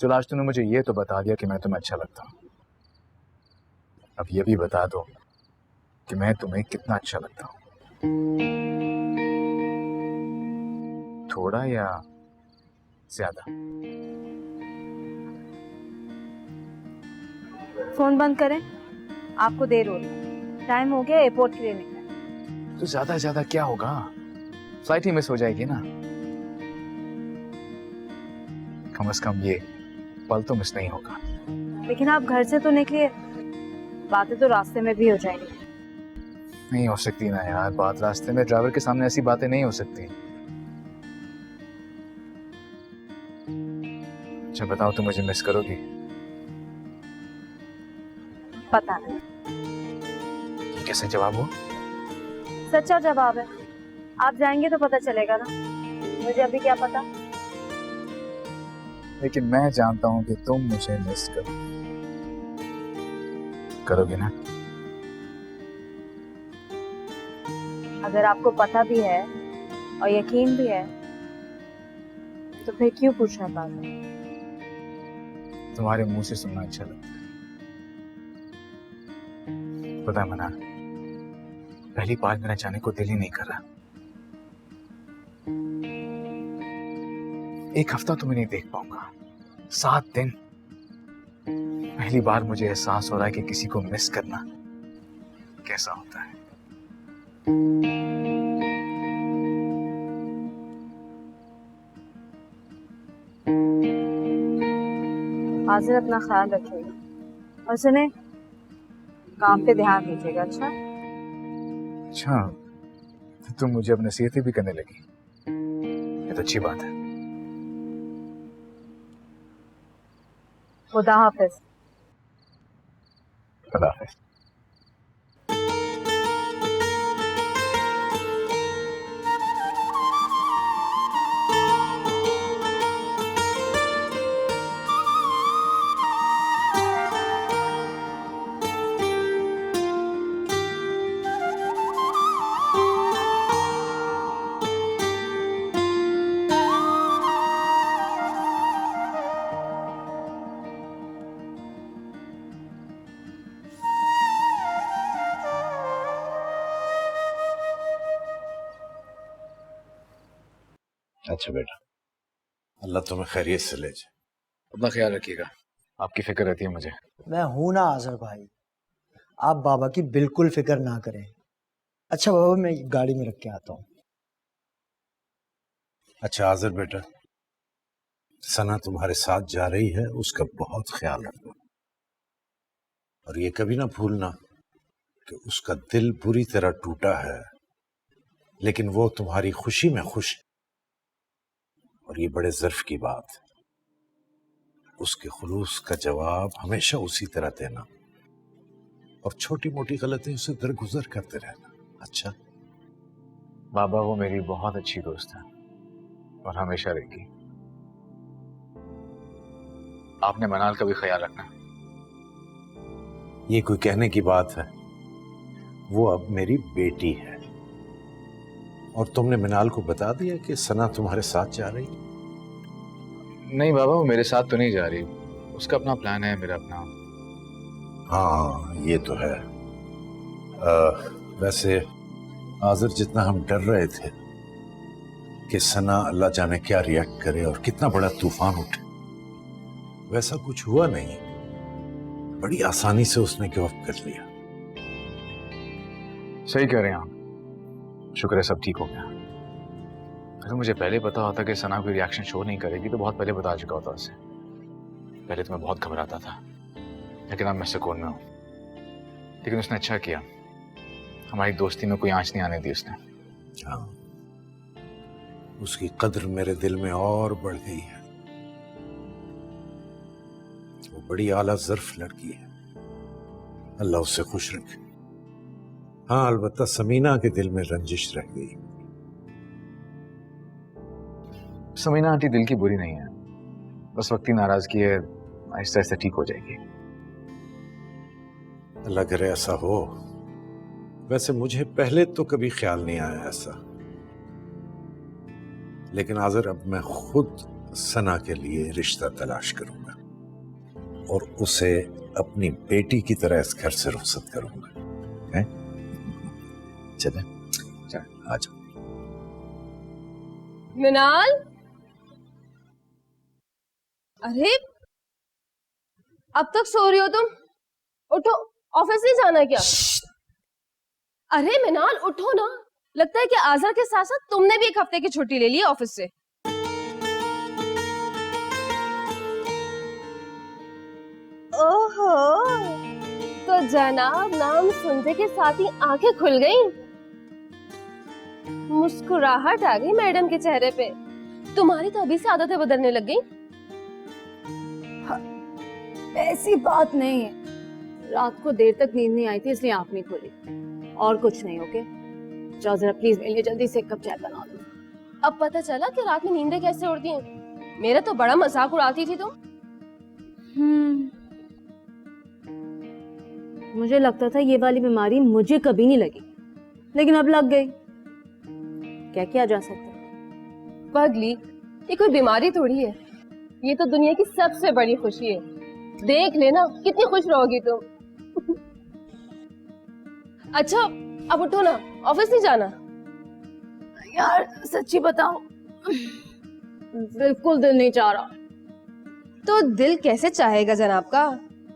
चलो आज तूने मुझे ये तो बता दिया कि मैं तुम्हें अच्छा लगता हूँ, अब ये भी बता दो कि मैं तुम्हें कितना अच्छा लगता हूँ। थोड़ा या ज्यादा? फोन बंद करें, आपको देर हो रही है, टाइम हो गया एयरपोर्ट के लिए निकलना। तो ज्यादा क्या होगा, फ्लाइट ही मिस हो जाएगी ना। कम से कम ये पल तो मिस नहीं होगा। लेकिन आप घर से तो निकलिए, बातें तो रास्ते में भी हो जाएंगी। नहीं हो सकती ना यार, बात रास्ते में ड्राइवर के सामने ऐसी बातें नहीं हो सकती। अच्छा बताओ, तुम मुझे मिस करोगी? पता नहीं। ये कैसे जवाब हो? सच्चा जवाब है, आप जाएंगे तो पता चलेगा ना, मुझे अभी क्या पता। लेकिन मैं जानता हूँ कि तुम मुझे मिस करोगे ना। अगर आपको पता भी है और यकीन भी है तो फिर क्यों पूछना पाता? तुम्हारे मुंह से सुनना अच्छा लगता है। पता है मना, पहली बार मेरा जाने को दिल ही नहीं कर रहा। एक हफ्ता तुम्हें नहीं देख पाऊंगा, 7 दिन। पहली बार मुझे एहसास हो रहा है कि किसी को मिस करना कैसा होता है। आज़िर अपना ख्याल रखिएगा और सुने, काम पे ध्यान दीजिएगा। अच्छा, तो तुम मुझे अब नसीहतें भी करने लगी, ये तो अच्छी बात है। खुदा हाफिज। खुदा हाफिज। अच्छा बेटा, अल्लाह तुम्हें खैरियत से ले जाए। अपना ख्याल रखिएगा, आपकी फिक्र रहती है मुझे। मैं हूं ना आजर भाई, आप बाबा की बिल्कुल फिक्र ना करें। अच्छा बाबा, मैं गाड़ी में रख के आता हूँ। अच्छा आज़र बेटा, सना तुम्हारे साथ जा रही है, उसका बहुत ख्याल रखो और ये कभी ना भूलना कि उसका दिल बुरी तरह टूटा है, लेकिन वो तुम्हारी खुशी में खुश है। और ये बड़े ज़र्फ की बात है, उसके खुलूस का जवाब हमेशा उसी तरह देना और छोटी मोटी गलतियों से दरगुजर करते रहना। अच्छा बाबा, वो मेरी बहुत अच्छी दोस्त है और हमेशा रहेगी। आपने मनाल का भी ख्याल रखना। ये कोई कहने की बात है, वो अब मेरी बेटी है। और तुमने मिनाल को बता दिया कि सना तुम्हारे साथ जा रही? नहीं बाबा, वो मेरे साथ तो नहीं जा रही, उसका अपना प्लान है, मेरा अपना। हाँ ये तो है। वैसे आज़र, जितना हम डर रहे थे कि सना अल्लाह जाने क्या रिएक्ट करे और कितना बड़ा तूफान उठे, वैसा कुछ हुआ नहीं। बड़ी आसानी से उसने गिव अप कर लिया। सही कह रहे हैं आप, शुक्र है सब ठीक हो गया। अगर मुझे पहले पता होता कि सना कोई रिएक्शन शो नहीं करेगी तो बहुत पहले बता चुका होता उसे। पहले तो मैं बहुत घबराता था, लेकिन अब मैं सुकून में हूँ। लेकिन उसने अच्छा किया, हमारी दोस्ती में कोई आंच नहीं आने दी उसने। हाँ, उसकी कद्र मेरे दिल में और बढ़ गई है। वो बड़ी आला ज़र्फ लड़की है, अल्लाह उससे खुश रखे। हाँ अलबत्ता समीना के दिल में रंजिश रह गई। समीना आंटी दिल की बुरी नहीं है, बस वक्ती नाराजगी है, आहिस्ता आहिस्ता ठीक हो जाएगी। अल्लाह करे ऐसा हो। वैसे मुझे पहले तो कभी ख्याल नहीं आया ऐसा, लेकिन आज़र अब मैं खुद सना के लिए रिश्ता तलाश करूंगा और उसे अपनी बेटी की तरह इस घर से रुखसत करूंगा। हैं? चले आ जाओ। मिनाल, अरे अब तक सो रही हो तुम? उठो, ऑफिस नहीं जाना क्या? अरे मिनाल उठो ना, लगता है कि आज़र के साथ साथ तुमने भी एक हफ्ते की छुट्टी ले ली है ऑफिस से। ओहो, तो जनाब नाम सुनते के साथ ही आंखें खुल गई, मुस्कुराहट आ गई मैडम के चेहरे पे। तुम्हारी तो अभी से आदतें बदलने लग गई। ऐसी बात नहीं है, रात को देर तक नींद नहीं आई थी इसलिए आंख नहीं खुली, और कुछ नहीं। ओके, जाओ जरा प्लीज मेरे लिए जल्दी से एक कप चाय बना दो। अब पता चला कि रात में नींदें कैसे उड़ती हैं। मेरा तो बड़ा मजाक उड़ाती थी तुम। मुझे लगता था ये वाली बीमारी मुझे कभी नहीं लगी, लेकिन अब लग गई। क्या किया जा सकता है? पगली, ये कोई बीमारी थोड़ी है, ये तो दुनिया की सबसे बड़ी खुशी है। देख लेना कितनी खुश रहोगी तुम। अच्छा अब उठो ना, ऑफिस नहीं जाना? यार सच्ची बताओ, बिल्कुल दिल नहीं चाह रहा। तो दिल कैसे चाहेगा जनाब का?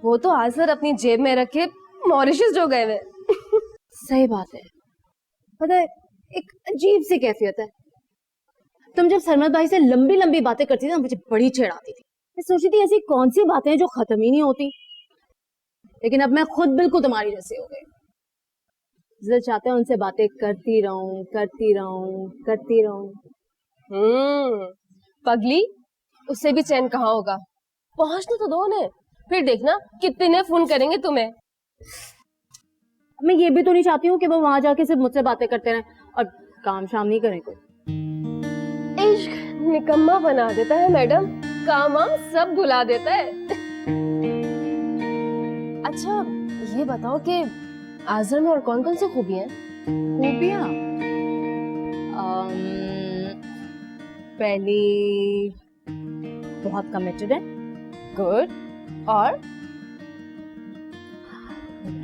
वो तो आज़र अपनी जेब में रखे मॉरिशस जो गए हुए। सही बात है, पता है एक अजीब सी कैफियत है। तुम जब सरमद भाई से लंबी लंबी बातें करती थी ना, मुझे बड़ी चिढ़ आती थी। मैं सोचती थी ऐसी कौन सी बातें हैं जो खत्म ही नहीं होती, लेकिन अब मैं खुद बिल्कुल तुम्हारी जैसे हो गई। दिल चाहते हैं उनसे बातें करती रहूं, करती रहूं, करती रहूं। पगली, उससे भी चैन कहाँ होगा? पहुंचने तो दो उन्हें, फिर देखना कितने फोन करेंगे तुम्हें। मैं ये भी तो नहीं चाहती हूँ कि वो वहां जाके सिर्फ मुझसे बातें करते रहें और काम शाम नहीं करें कोई। इश्क निकम्मा बना देता है मैडम, काम वाम सब भुला देता है। अच्छा ये बताओ कि आज़र में और कौन कौन सी खूबियां हैं? खूबियां? पहली, बहुत कमिटेड है। गुड। और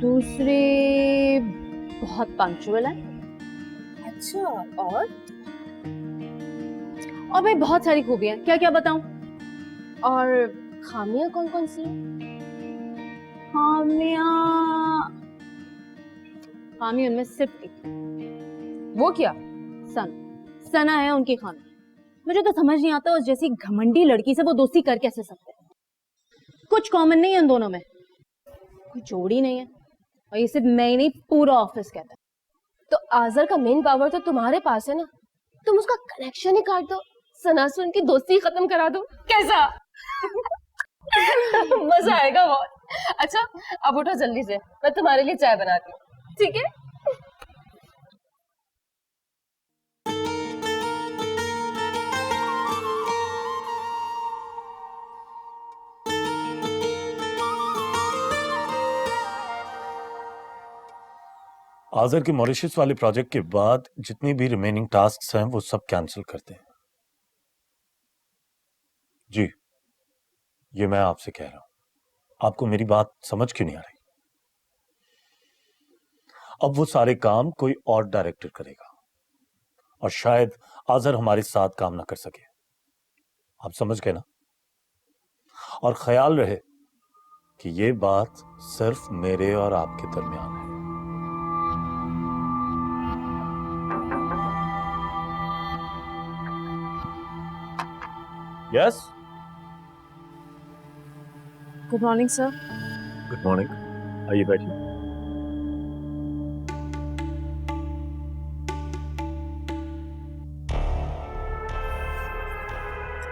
दूसरी, बहुत पंक्चुअल है। अच्छा, और भाई बहुत सारी खूबियां, क्या क्या बताऊं? और खामियां कौन कौन सी हैं? खामी उनमें सिर्फ एक, वो क्या? सना है उनकी खामी। मुझे तो समझ नहीं आता उस जैसी घमंडी लड़की से वो दोस्ती कर कैसे सकते हैं। कुछ कॉमन नहीं है उन दोनों में, कोई जोड़ी नहीं है, और ये सिर्फ मैं ही नहीं पूरा ऑफिस कहता है। तो आज़र का मेन पावर तो तुम्हारे पास है ना, तुम उसका कनेक्शन ही काट दो, सना से उनकी दोस्ती खत्म करा दो। कैसा? मजा आएगा बहुत। अच्छा अब उठो जल्दी से, मैं तुम्हारे लिए चाय बनाती हूँ, ठीक है? आज़र के मॉरिशस वाले प्रोजेक्ट के बाद जितनी भी रिमेनिंग टास्क्स हैं वो सब कैंसिल करते हैं। जी, ये मैं आपसे कह रहा हूं, आपको मेरी बात समझ क्यों नहीं आ रही? अब वो सारे काम कोई और डायरेक्टर करेगा और शायद आज़र हमारे साथ काम ना कर सके। आप समझ गए ना? और ख्याल रहे कि ये बात सिर्फ मेरे और आपके दरमियान है। Yes? Good morning sir. Good morning. आइए बैठिए।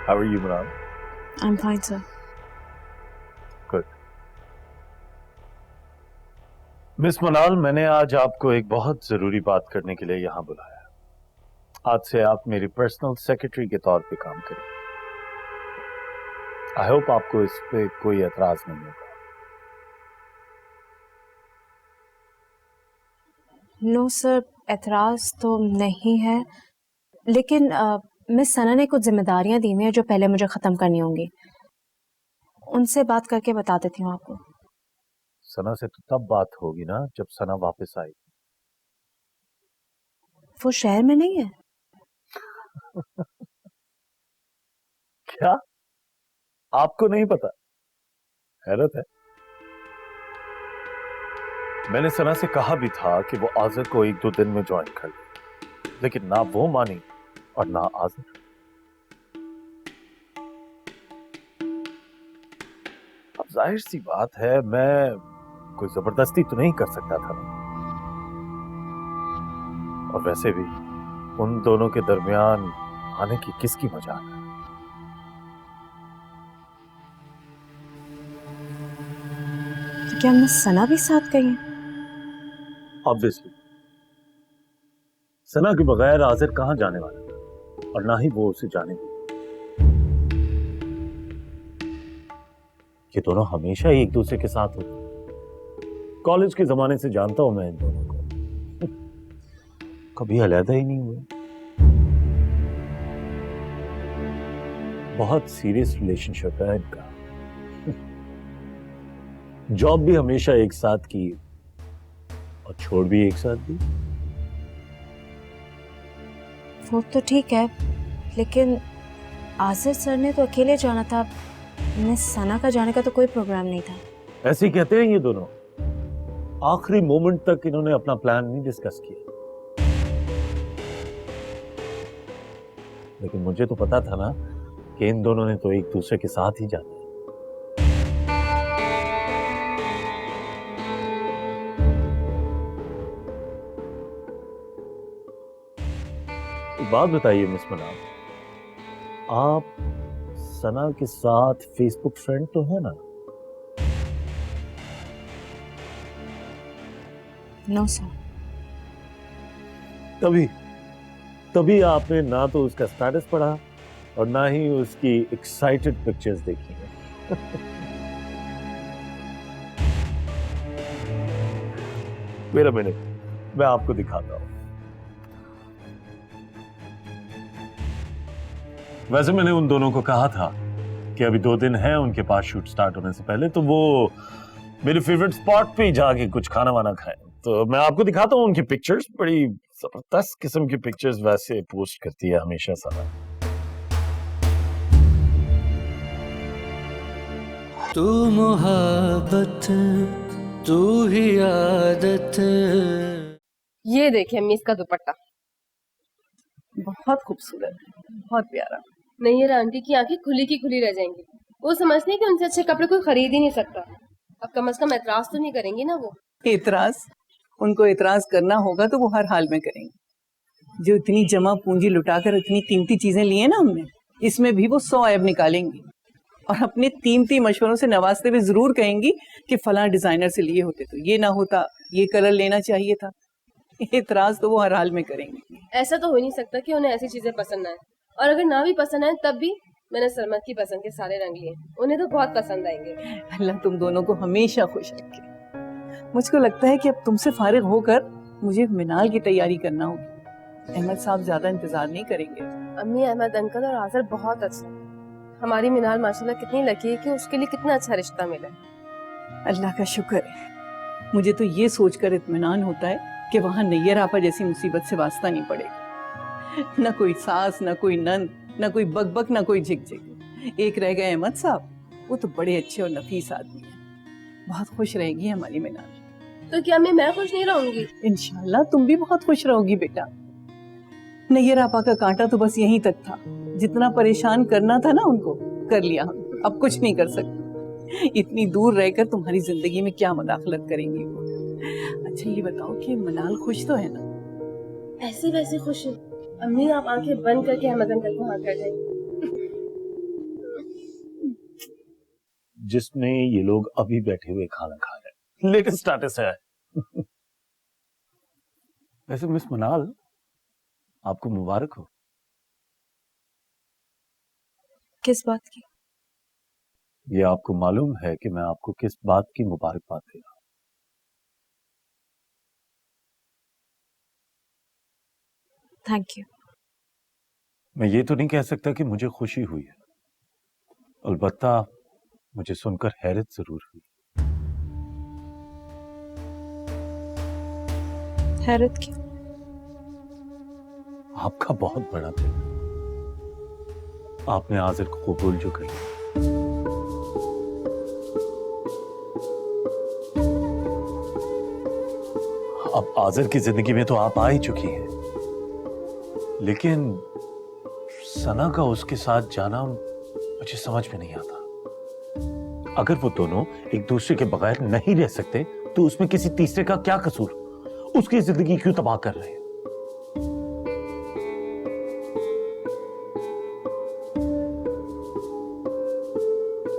How are you, Manal? I am fine sir. Good. Miss मनाल, मैंने आज आपको एक बहुत जरूरी बात करने के लिए यहां बुलाया। आज से आप मेरी पर्सनल सेक्रेटरी के तौर पे काम करें। आई होप आपको इस पे कोई एतराज नहीं होगा। नो सर, एतराज तो नहीं है, लेकिन मिस सना ने कुछ जिम्मेदारियां दी हुई हैं जो पहले मुझे खत्म करनी होंगी। उनसे बात करके बता देती हूँ आपको। सना से तो तब बात होगी ना जब सना वापस आई। वो शहर में नहीं है? क्या आपको नहीं पता? हैरत है। मैंने सना से कहा भी था कि वो आज़र को 1-2 दिन में ज्वाइन कर ले, लेकिन ना वो मानी और ना आज़र। अब जाहिर सी बात है, मैं कोई जबरदस्ती तो नहीं कर सकता था ना। और वैसे भी उन दोनों के दरमियान आने की किसकी मजाल है? तो क्या मिस सना भी साथ गई है? ऑब्वियसली सना के बगैर आज़र कहां जाने वाला है, और ना ही वो उसे जाने देगी। ये दोनों हमेशा ही एक दूसरे के साथ होते। कॉलेज के जमाने से जानता हूं मैं इन दोनों को, कभी अलग ही नहीं हुए। बहुत सीरियस रिलेशनशिप है इनका। जॉब भी हमेशा एक साथ की और छोड़ भी एक साथ दी। वो तो ठीक है, लेकिन आसिर सर ने तो अकेले जाना था। मिस सना का जाने का तो कोई प्रोग्राम नहीं था। ऐसे ही कहते हैं ये दोनों। आखिरी मोमेंट तक इन्होंने अपना प्लान नहीं डिस्कस किया। लेकिन मुझे तो पता था ना कि इन दोनों ने तो एक दूसरे के साथ ही जाना है। एक बात बताइए मिस मनाल, आप सना के साथ फेसबुक फ्रेंड तो है ना? No sir. तभी तभी आपने ना तो उसका स्टेटस पढ़ा और ना ही उसकी एक्साइटेड पिक्चर्स देखी हैं। मेरा मिनट, मैं आपको दिखाता हूं। वैसे मैंने उन दोनों को कहा था कि अभी 2 दिन है उनके पास शूट स्टार्ट होने से पहले, तो वो मेरे फेवरेट स्पॉट पे जाके कुछ खाना वाना खाएं। तो मैं आपको दिखाता हूँ उनकी पिक्चर्स। बड़ी जबरदस्त किस्म की पिक्चर्स वैसे पोस्ट करती है हमेशा सना। तू मोहब्बत तू ही आदत। ये देखिए अम्मी इसका दुपट्टा। बहुत खूबसूरत है, बहुत प्यारा। नैयर आंटी की आंखें खुली की खुली रह जाएंगी। वो समझती है कि उनसे अच्छे कपड़े कोई खरीद ही नहीं सकता। अब कम से कम एतराज तो नहीं करेंगी ना वो। एतराज, उनको एतराज करना होगा तो वो हर हाल में करेंगे। जो इतनी जमा पूंजी लुटाकर इतनी कीमती चीजें ली है ना हमने, इसमें भी वो 100 ऐब निकालेंगी और अपने कीमती मशवरों से नवाजते हुए जरूर कहेंगी कि फलां डिजाइनर से लिए होते तो ये ना होता, ये कलर लेना चाहिए था। एतराज तो वो हर हाल में करेंगे। ऐसा तो हो ही नहीं सकता कि उन्हें ऐसी चीजें पसंद आए, और अगर ना भी पसंद आए तब भी मैंने सरमत की पसंद के सारे रंग लिए, उन्हें तो बहुत पसंद आएंगे। अल्लाह तुम दोनों को हमेशा खुश रखे। मुझको लगता है कि अब तुमसे फारिग होकर मुझे मिनाल की तैयारी करना होगी। अहमद साहब ज्यादा इंतजार नहीं करेंगे। अम्मी, अहमद अंकल और आज़र बहुत अच्छे हैं। हमारी मिनाल माशाल्लाह कितनी लकी है कि उसके लिए कितना अच्छा रिश्ता मिला। अल्लाह का शुक्र है। मुझे तो ये सोचकर इत्मीनान होता है कि वहाँ नैयर आपा जैसी मुसीबत से वास्ता नहीं पड़ेगा। न कोई सास, न कोई नंद, न कोई बकबक, न कोई झिक। एक रह गए अहमद साहब, वो तो बड़े अच्छे और नफीस आदमी हैं। बहुत खुश रहेगी हमारी मिनाल। तो क्या मैं खुश नहीं रहूंगी? इंशाल्लाह तुम भी बहुत खुश रहोगी बेटा। नैयर आपा का कांटा तो बस यहीं तक था। जितना परेशान करना था ना उनको, कर लिया हम। अब कुछ नहीं कर सकते। इतनी दूर रहकर तुम्हारी जिंदगी में क्या मुदाखलत करेंगी वो। अच्छा ये बताओ कि मनाल खुश तो है ना? ऐसे वैसे खुश है। अम्मी, आप आंखें बंद करके अहमद अंकल को हाँ कर दें। जिसमें ये लोग अभी बैठे हुए खाना खा रहे हैं, लेटेस्ट स्टेटस है। वैसे मिस मनाल, आपको मुबारक हो। किस बात की? ये आपको मालूम है कि मैं आपको किस बात की मुबारकबाद दे रहा हूं? Thank you. मैं ये तो नहीं कह सकता कि मुझे खुशी हुई है, अलबत्ता मुझे सुनकर हैरत जरूर हुई। हैरत की? आपका बहुत बड़ा दिल, आपने आजिर को कबूल जो कर लिया। अब आजिर की जिंदगी में तो आप आ ही चुकी हैं, लेकिन सना का उसके साथ जाना मुझे समझ में नहीं आता। अगर वो दोनों एक दूसरे के बगैर नहीं रह सकते तो उसमें किसी तीसरे का क्या कसूर? उसकी जिंदगी क्यों तबाह कर रहे हैं?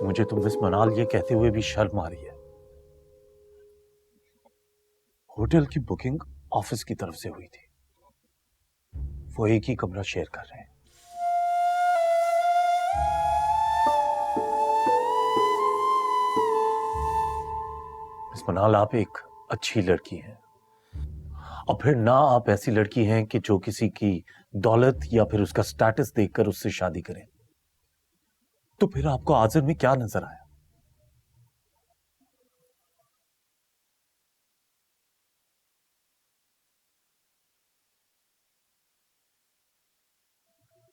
मुझे तो मिस मनाल ये कहते हुए भी शर्म आ रही है। होटल की बुकिंग ऑफिस की तरफ से हुई थी, वो एक ही कमरा शेयर कर रहे हैं। मिस मनाल, आप एक अच्छी लड़की हैं, और फिर ना आप ऐसी लड़की हैं कि जो किसी की दौलत या फिर उसका स्टेटस देखकर उससे शादी करें। तो फिर आपको आजिर में क्या नजर आया?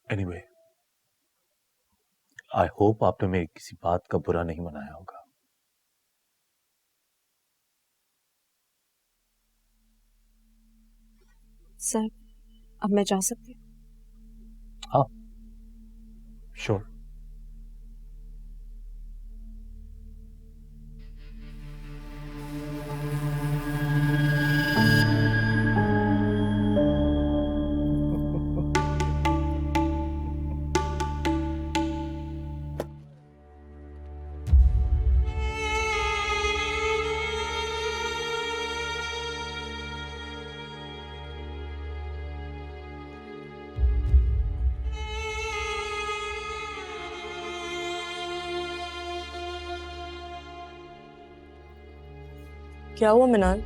एनीवे, आई होप आपने मेरी किसी बात का बुरा नहीं मनाया होगा। सर, अब मैं जा सकती हूँ? हाँ, श्योर। क्या हुआ मिनाल,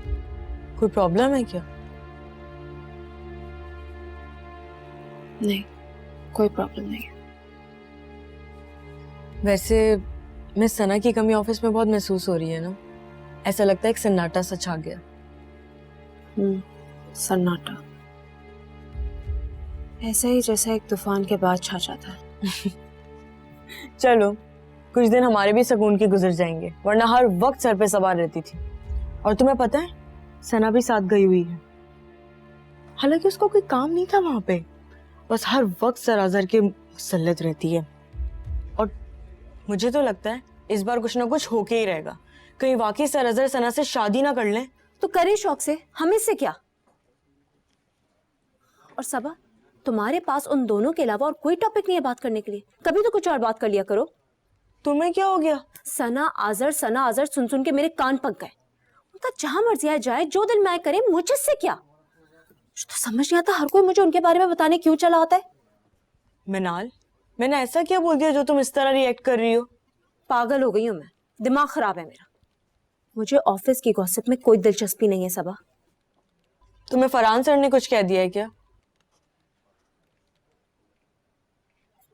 कोई प्रॉब्लम है क्या? नहीं, कोई प्रॉब्लम नहीं है। वैसे मैं सना की कमी ऑफिस में बहुत महसूस हो रही है ना। ऐसा लगता है एक सन्नाटा सा छा गया। सन्नाटा ऐसा ही जैसा एक तूफान के बाद छा जाता है। चलो, कुछ दिन हमारे भी सुकून के गुजर जाएंगे, वरना हर वक्त सर पे सवार रहती थी। और तुम्हें पता है, सना भी साथ गई हुई है। हालांकि उसको कोई काम नहीं था वहां पे, बस हर वक्त सर आजर के मुसल्लत रहती है। और मुझे तो लगता है इस बार कुछ ना कुछ होके ही रहेगा। कहीं वाकई सर आजर सना से शादी ना कर लें। तो करे शौक से, हमें से क्या। और सबा, तुम्हारे पास उन दोनों के अलावा और कोई टॉपिक नहीं है बात करने के लिए? कभी तो कुछ और बात कर लिया करो। तुम्हें क्या हो गया? सना आजर सुन सुन के मेरे कान पक गए। उनका जहां मर्जी आए जाए, जो दिल में आए करे, मुझसे क्या। मुझे तो समझ नहीं आता हर कोई मुझे उनके बारे में बताने क्यों चला आता है। मिनाल, मैंने ऐसा क्या बोल दिया जो तुम इस तरह रिएक्ट कर रही हो? पागल हो गई हूं मैं, दिमाग खराब है मेरा। मुझे ऑफिस की गॉसिप में कोई दिलचस्पी नहीं है सबा। तुम्हें फरहान सर ने कुछ कह दिया है क्या?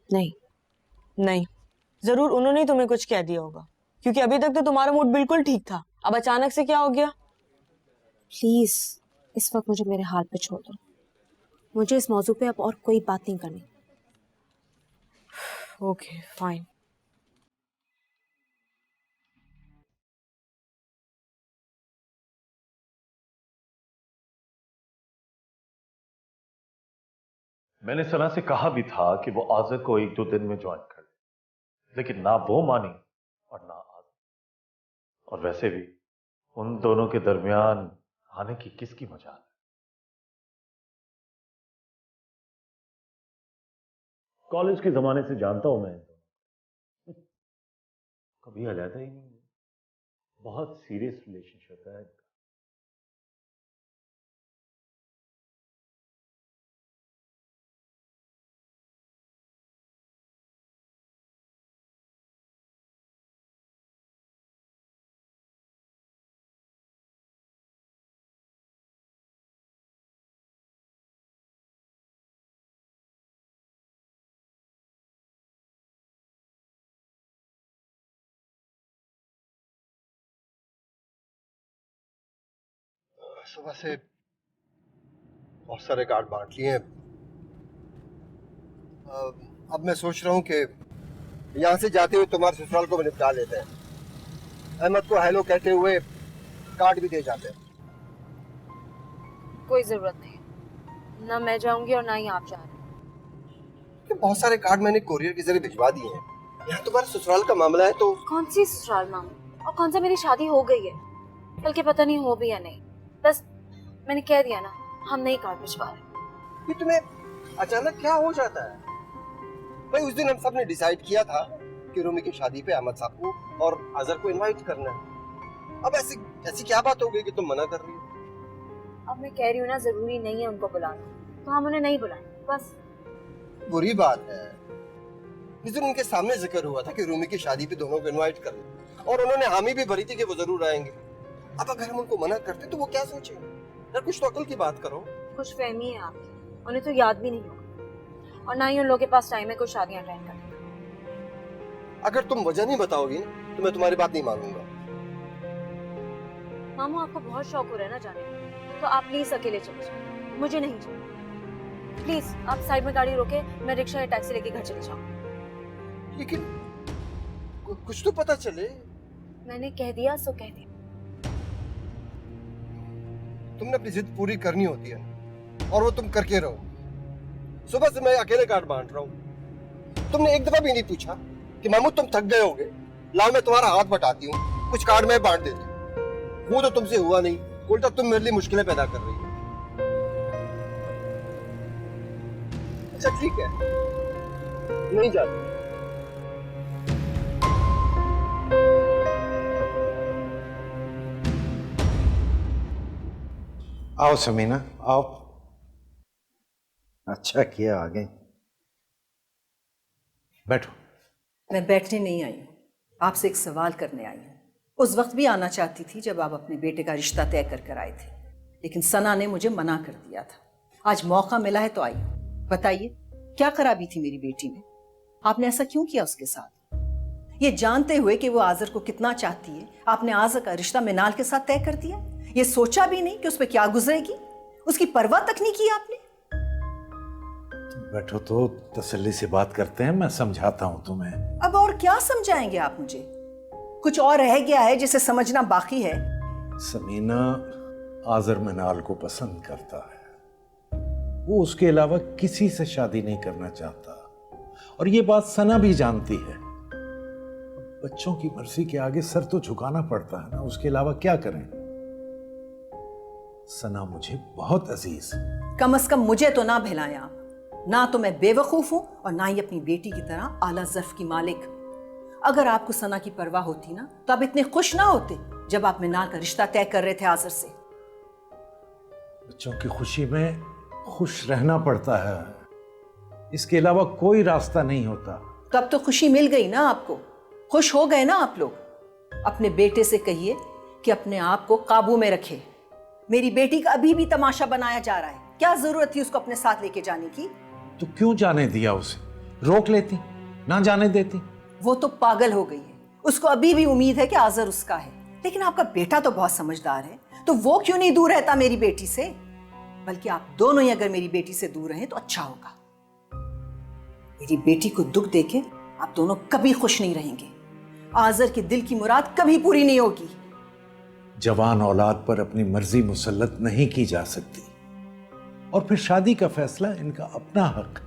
नहीं। नहीं, जरूर उन्होंने ही तुम्हें कुछ कह दिया होगा, क्योंकि अभी तक तो तुम्हारा मूड बिल्कुल ठीक था। अब अचानक से क्या हो गया? प्लीज इस वक्त मुझे मेरे हाल पे छोड़ दो। मुझे इस मौजू पे अब और कोई बात नहीं करनी। Okay, fine. मैंने सना से कहा भी था कि वो आजिर को 1-2 दिन में ज्वाइन कर ले, लेकिन ना वो मानी और ना आजिर। और वैसे भी उन दोनों के दरमियान आने की किसकी मजाल है? कॉलेज के जमाने से जानता हूं मैं इन दोनों को। कभी अलहदा ही नहीं हुए। बहुत सीरियस रिलेशनशिप है। सुबह से बहुत सारे कार्ड बांट लिए हैं। अब मैं सोच रहा हूँ कि यहाँ से जाते हुए तुम्हारे ससुराल को भी निपटा लेते हैं। अहमद को हेलो कहते हुए कार्ड भी दे जाते हैं। कोई जरूरत नहीं, ना मैं जाऊंगी और ना ही आप जा रहे। बहुत सारे कार्ड मैंने कोरियर के जरिए भिजवा दिए हैं। यहाँ तुम्हारे ससुराल का मामला है तो। कौन सी ससुराल मामू, और कौन सा मेरी शादी हो गई है, बल्कि पता नहीं हो भी या नहीं। बस मैंने कह दिया ना, हम नहीं कार्ड भिजवा रहे। ये तुम्हें अचानक क्या हो जाता है भाई? उस दिन हम सब ने डिसाइड किया था कि रूमी की शादी पे अहमद साहब को और अजहर को इनवाइट करना है। अब ऐसी क्या बात हो गई कि तुम मना कर रही हो? अब मैं कह रही हूँ ना, जरूरी नहीं है उनको बुलाना, तो हम उन्हें नहीं बुलाएं बस। बुरी बात है। इस दिन उनके सामने जिक्र हुआ था कि रूमी की शादी पे दोनों को इनवाइट करना, और उन्होंने हामी भी भरी थी कि वो जरूर आएंगे। अब अगर हम उनको मना करते तो वो क्या सोचेंगे? यार कुछ तो अकल की बात करो। खुशफहमी है आपकी, उन्हें तो याद भी नहीं होगा, और ना ही उन लोगों के पास टाइम है कुछ शादियां अटेंड करने का। अगर तुम वजह नहीं बताओगी तो मैं तुम्हारी बात नहीं मानूंगा। मामू आपको बहुत शौक हो रहा है ना जाने का, तो आप प्लीज अकेले चले जाओ, मुझे नहीं जाना। प्लीज आप साइड में गाड़ी रोके, मैं रिक्शा या टैक्सी लेके घर चले जाऊँ। लेकिन कुछ तो पता चले। मैंने कह दिया सो कह दिया। तुमने अपनी जिद पूरी करनी होती है और वो तुम करके रहो। सुबह से मैं अकेले कार्ड बांट रहा हूँ। तुमने एक दफा भी नहीं पूछा कि मामू तुम थक गए होगे, लाओ मैं तुम्हारा हाथ बटाती हूँ, कुछ कार्ड मैं बांट देती हूँ। वो तो तुमसे हुआ नहीं, उल्टा तुम मेरे लिए मुश्किलें पैदा कर रही हो। अच्छा ठीक है, नहीं जाती। आओ समीना, आओ। अच्छा किया आ गए। बैठो। मैं बैठने नहीं आई हूँ, आपसे एक सवाल करने आई हूँ। उस वक्त भी आना चाहती थी जब आप अपने बेटे का रिश्ता तय कर आए थे, लेकिन सना ने मुझे मना कर दिया था। आज मौका मिला है तो आई हूँ। बताइए क्या खराबी थी मेरी बेटी में? आपने ऐसा क्यों किया उसके साथ? ये जानते हुए कि वो आज़र को कितना चाहती है, आपने आज़र का रिश्ता मिनाल के साथ तय कर दिया। ये सोचा भी नहीं कि उस पर क्या गुजरेगी, उसकी परवाह तक नहीं की आपने। बैठो तो तसल्ली से बात करते हैं, मैं समझाता हूं तुम्हें। अब और क्या समझाएंगे आप मुझे? कुछ और रह गया है जिसे समझना बाकी है? समीना, आज़र मिनाल को पसंद करता है, वो उसके अलावा किसी से शादी नहीं करना चाहता, और ये बात सना भी जानती है। बच्चों की मर्जी के आगे सर तो झुकाना पड़ता है ना, उसके अलावा क्या करें। सना मुझे बहुत अजीज है। कम से कम मुझे तो ना बहलाएं आप। ना तो मैं बेवकूफ हूं और ना ही अपनी बेटी की तरह आला ज़र्फ की मालिक। अगर आपको सना की परवाह होती ना तो आप इतने खुश ना होते जब आप मिनाल का रिश्ता तय कर रहे थे आज़र से। बच्चों की खुशी में खुश रहना पड़ता है, इसके अलावा कोई रास्ता नहीं होता। तो अब तो खुशी मिल गई ना आपको, खुश हो गए ना आप लोग। अपने बेटे से कहिए कि अपने आप को काबू में रखे। मेरी बेटी का अभी भी तमाशा बनाया जा रहा है, क्या जरूरत थी उसको अपने साथ लेके जाने की? तो क्यों जाने दिया उसे? रोक लेती, ना जाने देती। वो तो पागल हो गई है, उसको अभी भी उम्मीद है कि आज़र उसका है। लेकिन आपका बेटा तो बहुत समझदार है, तो वो क्यों नहीं दूर रहता मेरी बेटी से? बल्कि आप दोनों ही अगर मेरी बेटी से दूर रहें तो अच्छा होगा। मेरी बेटी को दुख देके आप दोनों कभी खुश नहीं रहेंगे। आज़र के दिल की मुराद कभी पूरी नहीं होगी। जवान औलाद पर अपनी मर्जी मुसल्लत नहीं की जा सकती, और फिर शादी का फैसला इनका अपना हक।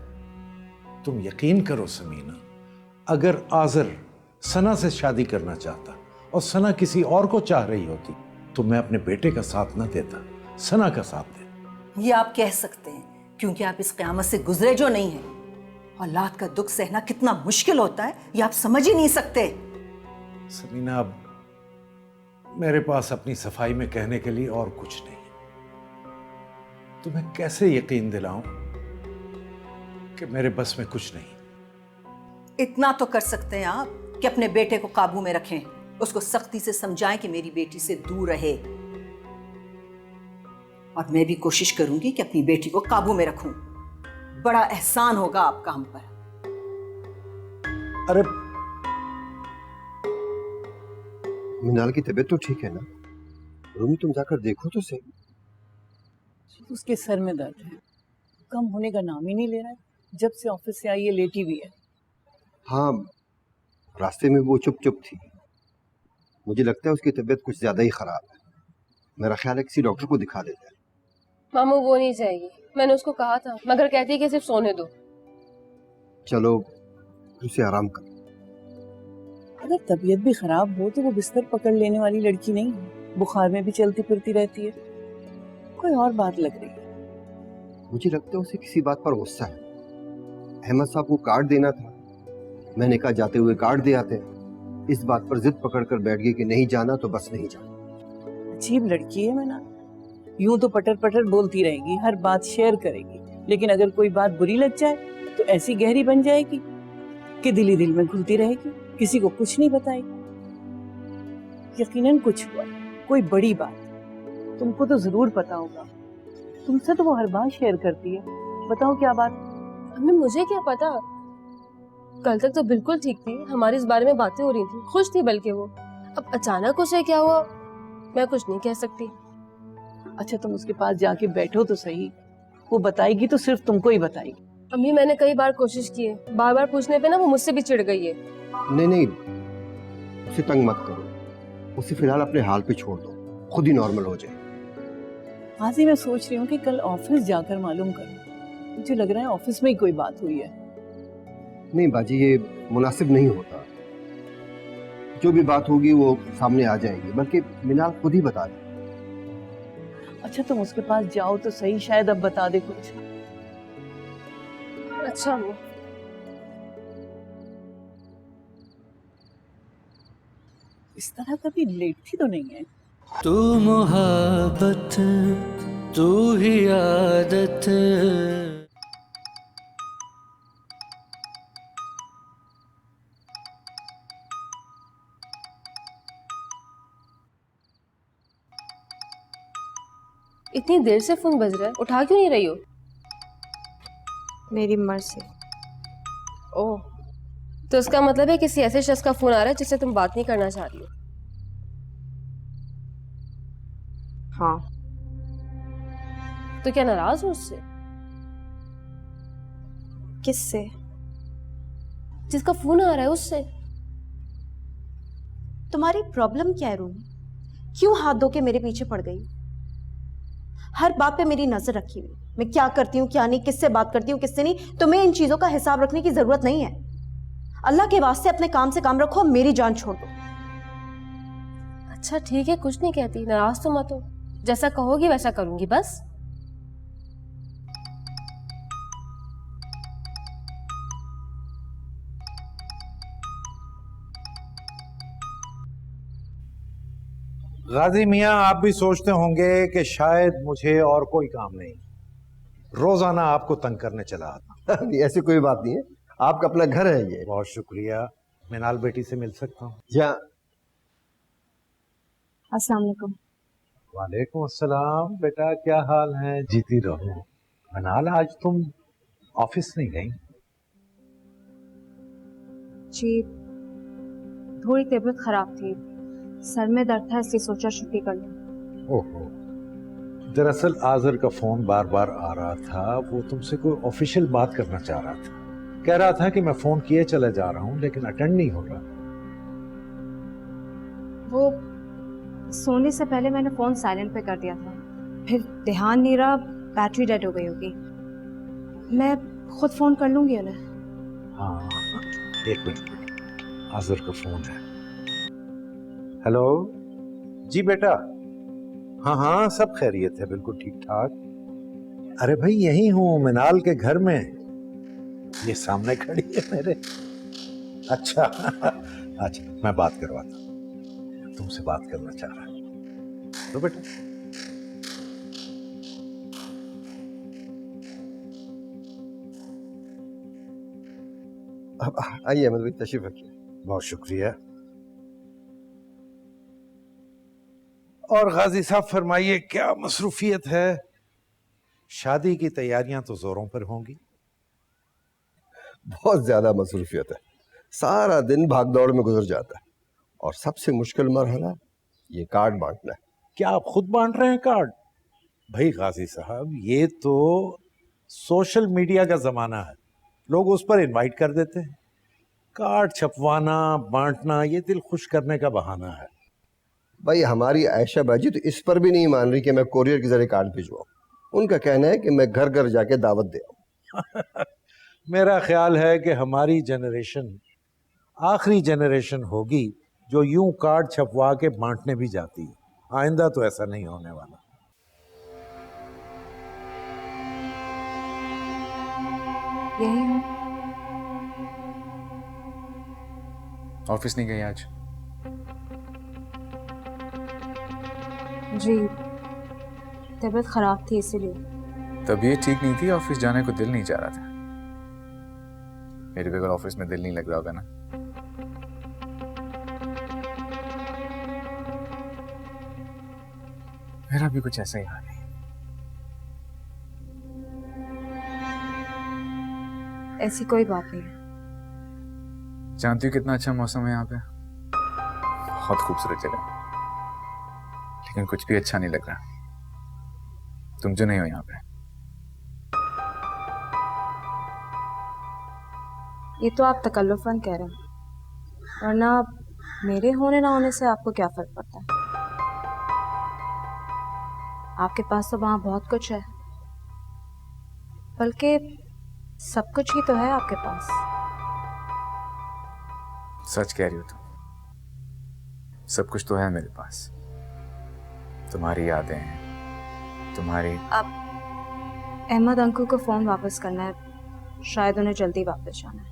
तुम यकीन करो समीना, अगर आज़र सना से शादी करना चाहता और सना किसी और को चाह रही होती तो मैं अपने बेटे का साथ न देता, सना का साथ देता। ये आप कह सकते हैं क्योंकि आप इस क़यामत से गुजरे जो नहीं है। औलाद का दुख सहना कितना मुश्किल होता है ये आप समझ ही नहीं सकते। समीना, अब मेरे पास अपनी सफाई में कहने के लिए और कुछ नहीं है। तुम्हें कैसे यकीन दिलाऊं कि मेरे बस में कुछ नहीं। इतना तो कर सकते हैं आप कि अपने बेटे को काबू में रखें, उसको सख्ती से समझाएं कि मेरी बेटी से दूर रहे। और मैं भी कोशिश करूंगी कि अपनी बेटी को काबू में रखूं। बड़ा एहसान होगा आपका हम पर। अरे मिनाल की तबीयत तो ठीक है ना? रूमी तुम जाकर देखो तो सही। उसके सर में दर्द है, कम होने का नाम ही नहीं ले रहा है। जब से ऑफिस से आई है लेटी हुई है। हाँ, रास्ते में वो चुप चुप थी। मुझे लगता है उसकी तबीयत कुछ ज्यादा ही खराब है। मेरा ख्याल है किसी डॉक्टर को दिखा देते हैं। मामू वो नहीं जाएगी, मैंने उसको कहा था, मगर कहती है कि सिर्फ सोने दो। चलो उसे आराम कर। अगर तबीयत भी खराब हो तो वो बिस्तर पकड़ लेने वाली लड़की नहीं है। बुखार में भी चलती फिरती रहती है। कोई और बात लग रही है। मुझे लगता है उसे किसी बात पर गुस्सा है। अहमद साहब को कार्ड देना था, मैंने कहा जाते हुए कार्ड दे आते हैं। इस बात पर जिद पकड़कर बैठ गई कि नहीं जाना तो बस नहीं जाना। अजीब लड़की है मैना। यूं तो पटर पटर बोलती रहेगी, हर बात शेयर करेगी, लेकिन अगर कोई बात बुरी लग जाए तो ऐसी गहरी बन जाएगी कि दिल ही दिल में घुलती रहेगी, किसी को कुछ नहीं बताएगी। यकीनन कुछ हुआ, कोई बड़ी बात। तुमको तो जरूर पता होगा, तुमसे तो वो हर बात शेयर करती है। बताओ क्या बात। अम्मी मुझे क्या पता, कल तक तो बिल्कुल ठीक थी, हमारी इस बारे में बातें हो रही थी, खुश थी बल्कि वो। अब अचानक उसे क्या हुआ मैं कुछ नहीं कह सकती। अच्छा तुम उसके पास जाके बैठो तो सही, वो बताएगी तो सिर्फ तुमको ही बताएगी। अम्मी मैंने कई बार कोशिश की है, बार बार पूछने पे ना वो मुझसे भी चिढ़ गई है। नहीं नहीं, उसे तंग मत करो, उसे फिलहाल अपने हाल पे छोड़ दो, खुद ही नॉर्मल हो जाए। आज ही मैं सोच रही हूँ कि कल ऑफिस जाकर मालूम करूँ। मुझे लग रहा है ऑफिस में ही कोई बात हुई है। नहीं बाजी, ये मुनासिब नहीं होता। जो भी बात होगी वो सामने आ जाएगी, बल्कि मिनाल खुद ही बता दे। अच्छा तुम उसके पास जाओ तो सही, शायद अब बता दे कुछ। अच्छा वो इस तरह कभी लेटती तो नहीं है। तू मोहब्बत तू ही आदत। इतनी देर से फोन बज रहा है, उठा क्यों नहीं रही हो? मेरी मर्जी। ओह, तो इसका मतलब है किसी ऐसे शख्स का फोन आ रहा है जिससे तुम बात नहीं करना चाह रही हो। हाँ। तो क्या नाराज हो उससे? किससे? जिसका फोन आ रहा है उससे। तुम्हारी प्रॉब्लम क्या है रूमी? क्यों हाथ धो के मेरे पीछे पड़ गई? हर बात पे मेरी नजर रखी हुई, मैं क्या करती हूँ क्या नहीं, किससे बात करती हूँ किससे नहीं। तुम्हें इन चीजों का हिसाब रखने की जरूरत नहीं है। अल्लाह के वास्ते अपने काम से काम रखो, मेरी जान छोड़ दो। अच्छा ठीक है, कुछ नहीं कहती, नाराज तो मत हो। जैसा कहोगी वैसा करूंगी बस। गाजी मियाँ, आप भी सोचते होंगे कि शायद मुझे और कोई काम नहीं, रोजाना आपको तंग करने चला आता। ऐसी कोई बात नहीं है, आपका अपना घर है ये। बहुत शुक्रिया। मिनाल बेटी से मिल सकता हूँ? या अस्सलाम वालेकुम। वालेकुम अस्सलाम। बेटा क्या हाल है? जीती रहो। मिनाल, आज तुम ऑफिस नहीं गई? जी थोड़ी तबीयत खराब थी, सर में दर्द था, इसलिए सोचा छुट्टी कर लूं। ओहो, दरअसल आजर का फोन बार बार आ रहा था, वो तुमसे कोई ऑफिशियल बात करना चाह रहा था। कह रहा था कि मैं फोन किए चले जा रहा हूँ लेकिन अटेंड नहीं हो रहा। वो सोने से पहले मैंने फोन साइलेंट पे कर दिया था, फिर ध्यान नहीं रहा, बैटरी डेड हो गई होगी। मैं खुद फोन कर लूंगी उन्हें। हाँ, एक मिनट, आजर का फोन है। हेलो जी बेटा। हाँ हाँ, सब खैरियत है, बिल्कुल ठीक ठाक। अरे भाई यही हूँ, मिनाल के घर में, ये सामने खड़ी है मेरे। अच्छा अच्छा, मैं बात करवाता हूँ, तुमसे बात करना चाह रहा है। तो बेटा आइए अहमद भाई, तशरीफ रखिए। बहुत शुक्रिया। और गाजी साहब फरमाइए, क्या मसरूफियत है? शादी की तैयारियां तो जोरों पर होंगी। बहुत ज्यादा मसरूफियत है, सारा दिन भाग दौड़ में गुजर जाता है, और सबसे मुश्किल मरहला ये कार्ड बांटना है। क्या आप खुद बांट रहे हैं कार्ड? भाई गाजी साहब, ये तो सोशल मीडिया का जमाना है, लोग उस पर इनवाइट कर देते हैं। कार्ड छपवाना बांटना ये दिल खुश करने का बहाना है। भाई हमारी आयशा बाजी तो इस पर भी नहीं मान रही कि मैं कोरियर के जरिए कार्ड भिजवाऊं। उनका कहना है कि मैं घर घर जाके दावत दे आऊं। मेरा ख्याल है कि हमारी जनरेशन आखिरी जनरेशन होगी जो यूं कार्ड छपवा के बांटने भी जाती है। आइंदा तो ऐसा नहीं होने वाला। यही हूँ। ऑफिस नहीं गई आज? जी तबीयत खराब थी इसीलिए। तबीयत ठीक नहीं थी, ऑफिस जाने को दिल नहीं चाह रहा था। मेरे भी अगर ऑफिस में दिल नहीं लग रहा होगा ना, मेरा भी कुछ ऐसा ही हाल है। ऐसी कोई बात नहीं है। जानती हो कितना अच्छा मौसम है यहाँ पे? बहुत खूबसूरत जगह, लेकिन कुछ भी अच्छा नहीं लग रहा। तुम जो नहीं हो यहाँ पे। ये तो आप तकल्लुफन कह रहे हैं, वरना मेरे होने ना होने से आपको क्या फर्क पड़ता है? आपके पास तो वहां बहुत कुछ है, बल्कि सब कुछ ही तो है आपके पास। सच कह रही हो तुम, सब कुछ तो है मेरे पास। तुम्हारी यादें हैं, तुम्हारी। अब अहमद अंकल को फोन वापस करना है, शायद उन्हें जल्दी वापस जाना है।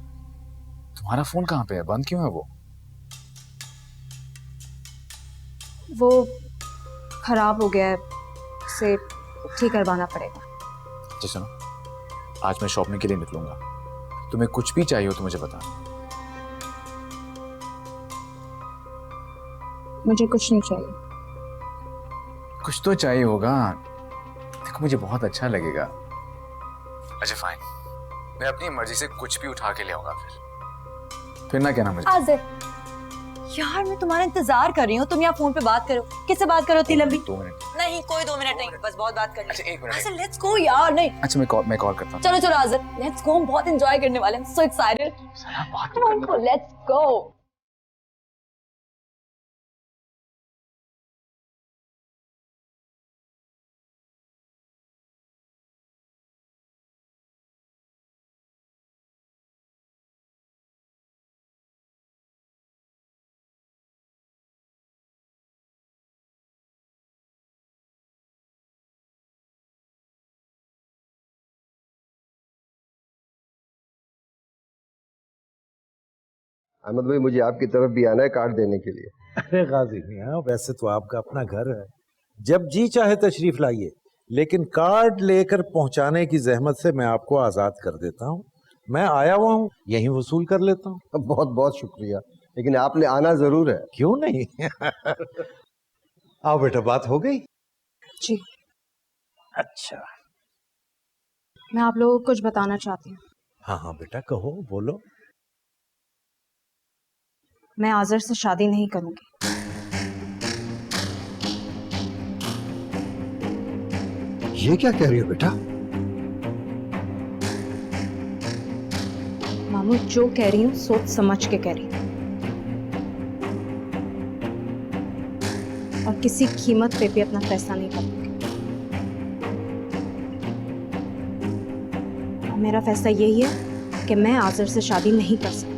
तुम्हारा फोन कहाँ पे है? बंद क्यों है वो खराब हो गया है, उसे ठीक करवाना पड़ेगा। जी सुनो, आज मैं शॉपिंग के लिए निकलूंगा। तुम्हें कुछ भी चाहिए हो तो मुझे बताना। मुझे कुछ नहीं चाहिए। कुछ तो चाहिए होगा। देखो मुझे बहुत अच्छा लगेगा। अच्छा फाइन, मैं अपनी मर्जी से कुछ भी उठा के ले आऊंगा। फिर ना कहना मुझे। आज़िर, यार मैं तुम्हारा इंतजार कर रही हूँ, तुम यहाँ फोन पे बात करो। किससे बात करो इतनी लंबी? 2 मिनट। नहीं, कोई 2 मिनट नहीं, बस बहुत बात करनी। अच्छा 1 मिनट। अच्छा लेट्स गो यार। नहीं अच्छा मैं कॉल करता हूँ। चलो चलो आज़िर, लेट्स गो, हम बहुत एंजॉय करने वाले हैं। So excited. Let's go. Ahmed भाई मुझे आपकी तरफ भी आना है कार्ड देने के लिए। अरे गाजी मियां, वैसे तो आपका अपना घर है, जब जी चाहे तशरीफ लाइए, लेकिन कार्ड लेकर पहुंचाने की जहमत से मैं आपको आजाद कर देता हूं। मैं आया हुआ हूं, यहीं वसूल कर लेता हूं। बहुत बहुत शुक्रिया, लेकिन आपने आना जरूर है। क्यों नहीं? आओ बेटा, बात हो गई? जी। अच्छा। मैं आप लोगों को कुछ बताना चाहती हूँ। हाँ हाँ बेटा, कहो, बोलो। मैं आज़र से शादी नहीं करूंगी। ये क्या कह रही हो बेटा? मामू जो कह रही हूँ सोच समझ के कह रही हूँ, और किसी कीमत पे भी अपना फैसला नहीं करूंगी। मेरा फैसला यही है कि मैं आज़र से शादी नहीं कर सकती।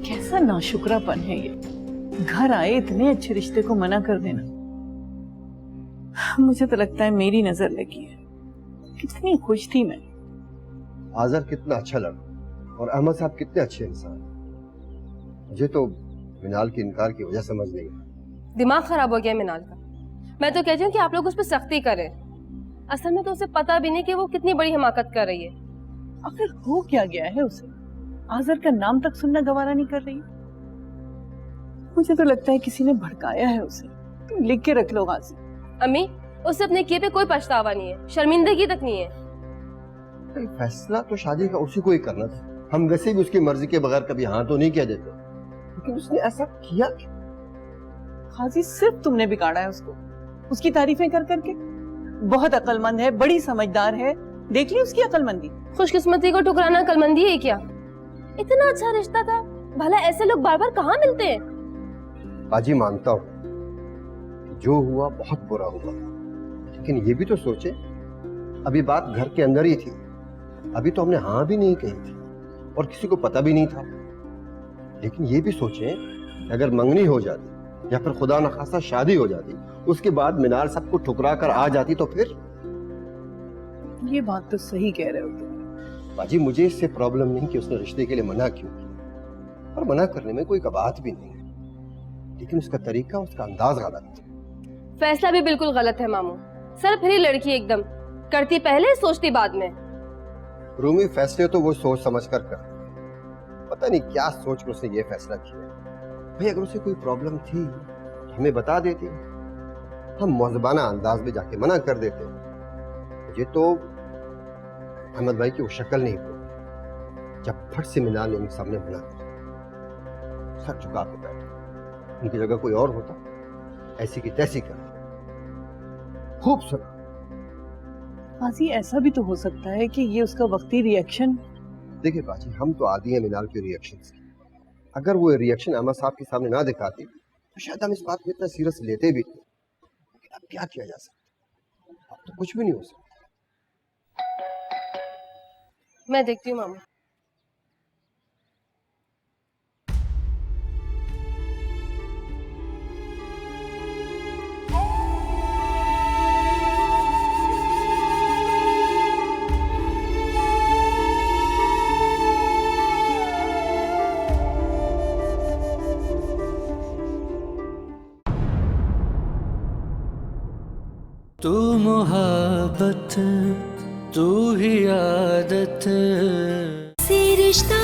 कैसा नाशुक्रापन है ये, घर आए इतने अच्छे रिश्ते को मना कर देना। मुझे तो लगता है मेरी नजर लगी है। कितनी खुश थी मैं। आज़र कितना अच्छा लड़का और अहमद साहब कितने अच्छे इंसान। मुझे तो मिनाल के इनकार की वजह समझ नहीं आई। दिमाग खराब हो गया मिनाल का। मैं तो कहती हूँ कि आप लोग उस पर सख्ती करें। असल में तो उसे पता भी नहीं कि वो कितनी बड़ी हिमाकत कर रही है। आखिर हो क्या गया है उसे? आज़र का नाम तक सुनना गवारा नहीं कर रही। मुझे तो लगता है किसी ने भड़काया है उसे। तुम लिख के रख लो गाजी, अम्मी, उसे अपने किए पे कोई पछतावा नहीं है, शर्मिंदगी तक नहीं है। अरे फैसला तो शादी का उसी को ही करना था। हम वैसे भी उसकी मर्जी के बगैर कभी हाँ तो नहीं कह देते, लेकिन उसने ऐसा किया क्यों? काजी सिर्फ तुमने बिगाड़ा है उसको, उसकी तारीफें कर करके। बहुत अक्लमंद है, बड़ी समझदार है, देख ली उसकी अक्लमंदी। खुशकिस्मती को ठुकराना अक्लमंदी है क्या? इतना अच्छा रिश्ता था, भला ऐसे लोग बार बार कहाँ मिलते हैं? बाजी मानता हूँ जो हुआ बहुत बुरा हुआ, लेकिन ये भी तो सोचे अभी बात घर के अंदर ही थी, अभी तो हमने हाँ भी नहीं कही थी और किसी को पता भी नहीं था। लेकिन ये भी सोचे अगर मंगनी हो जाती या फिर खुदा न खास्ता शादी हो जाती, उसके बाद मीनाल सबको ठुकरा कर आ जाती तो फिर। ये बात तो सही कह रहे हो तुम। बाजी मुझे इससे प्रॉब्लम नहीं कि उसने रिश्ते के लिए मना क्यों किया, और मना करने में कोई कबाहत भी नहीं, लेकिन उसका तरीका, उसका अंदाज गलत था। फैसला भी बिल्कुल गलत है मामू। सर फिर लड़की एकदम करती पहले सोचती बाद में। रूमी, फैसले तो वो सोच समझ कर करती, पता नहीं क्या सोच कर उसने ये फैसला किया। भाई अगर उसे कोई प्रॉब्लम थी तो हमें बता देती, हम मौजबाना अंदाज में जाके मना कर देते। मुझे तो अहमद भाई की वो शक्ल नहीं भूली जब फट से मीनाल ने उनके सामने मना कर सर झुका के बैठा। उनकी जगह कोई और होता ऐसी की तैसी कर खूब सुना। काजी ऐसा भी तो हो सकता है कि ये उसका वक्ती रिएक्शन। देखिए बाजी, हम तो आदी हैं मीनाल के रिएक्शन से। अगर वो रिएक्शन अहमद साहब के सामने ना दिखाती तो शायद हम इस बात को इतना सीरियस लेते भी नहीं। लेकिन अब क्या किया जा सकता, अब तो कुछ भी नहीं हो सकता। मैं देखती हूँ मामू। तू मोहब्बत तू ही आदत से रिश्ता